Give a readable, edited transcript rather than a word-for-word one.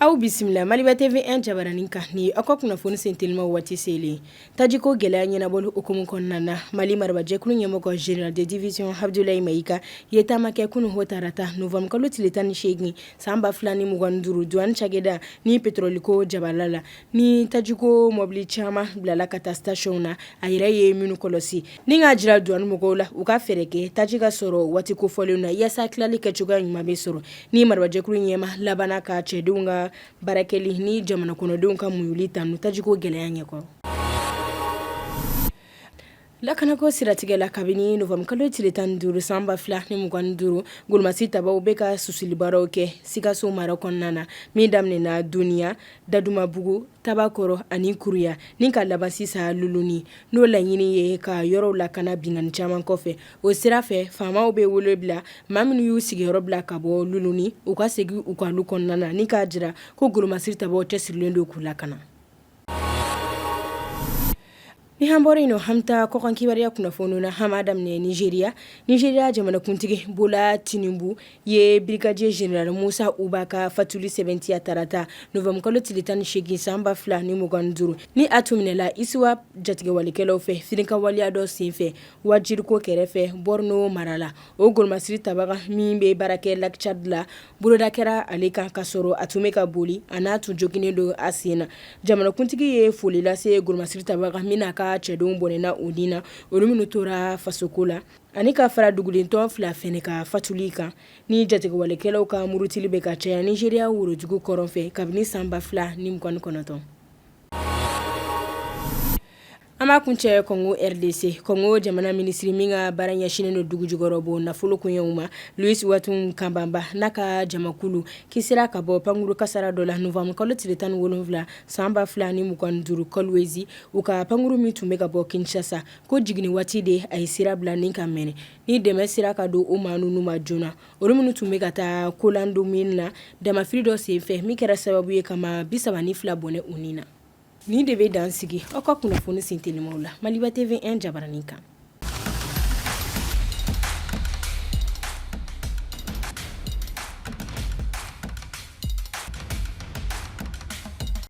Aw bisimila Maliba TV 1 jabaranin kan ni aw ka kunnafoni sentelima waati selen taji ko gɛlɛya ɲɛnabɔli hukumu kɔnɔna na Mali marabajɛkulu ɲɛmɔgɔ général de division Abdoulaye Maïga ye taama kɛ kunu hotarata novembre kalo tile 18 san 2025 douane cakɛda ni pétrole ko jabala la ni tajiko mobili caman bilala ka taa station na a yɛrɛ ye minnu kɔlɔsi ni ka jira douane mɔgɔw la u ka fɛɛrɛ kɛ taji ka sɔrɔ waati kofɔlen na yaasa tilali kɛcogoya ɲuman bɛ sɔrɔ ni marabajɛkulu ɲɛma labana ka cɛdenw ka barakɛli ni jamana kɔnɔdenw ka muɲuli tanu tajiko gɛlɛya ɲɛkɔrɔ. Lakanako siratigɛ la kabini novembre kalo tile 15 san 2025 golomasi tabaw bɛ ka susilibaaraw kɛ Sikaso mara kɔnɔna na min daminɛna Doniya, Dadumabugu, Tabakɔrɔ ani Kuruya ni ka laban sisan Luluni n'o laɲini ye ka yɔrɔw lakana bingani caman kɔfɛ o sira fɛ faamaw bɛ wele bila maa minnu y'u sigiyɔrɔ bila ka bɔ Luluni u ka segin u ka lu kɔnɔna na ni k'a jira ko golomasi tabaw cɛsirilen don k'u lakana. Ni hambore ino hamta kokan kibaria kunnafoni na hama daminɛ Nigeria jamanakuntigi Bola Tinubu ye brigadier général Musa Uba ka fatuli sɛbɛntiya tarata novembre kalo tile 18 san 2025 ni a tun minɛla ISWAP jatigɛwalikɛlaw fɛ firinka waleya dɔ senfɛ Wajiriko kɛrɛfɛ Borno marala o golomasiri tabaga min bɛ baara kɛ Lac Tchad la boloda kɛra ale kan ka sɔrɔ a tun bɛ ka boli a n'a tun joginen don a sen na jamanakuntigi ye foli lase golomasiri tabaga min n'a ka cɛdenw bɔnɛna o ni na olu minnu tora fasoko la ani ka fara dugulentɔn fila fɛnɛ ka fatuli kan ni jatigɛwalekɛlaw ka murutili bɛ ka caya Nigeria worojugu kɔrɔn fɛ kabini san 2029. Ama kuncɛ Congo RDC Congo jamana ministri min ka baara ɲɛsinen don dugu jukɔrɔ bo nafolo koɲɛw ma Louis Watum Kambamba n'a ka jamakulu kisira ka bɔ pankuru kasara dɔ la novembre kalo tile 17 san 2025 Kolwezi u ka pankuru min tun bɛ ka bɔ Kinshasa ko jigini waati de a ye sira bila ni ka mɛnɛ ni dɛmɛ sira ka don o maa ninnu ma joona olu minnu tun bɛ ka taa kolandon min na damafiri dɔ senfɛ min kɛra sababu ye kama 32 bɔnɛ u ni na. Ni de bɛ dan sigi aw ka kunnafoni sentelimaw la Maliba TV 1 jabaranin kan.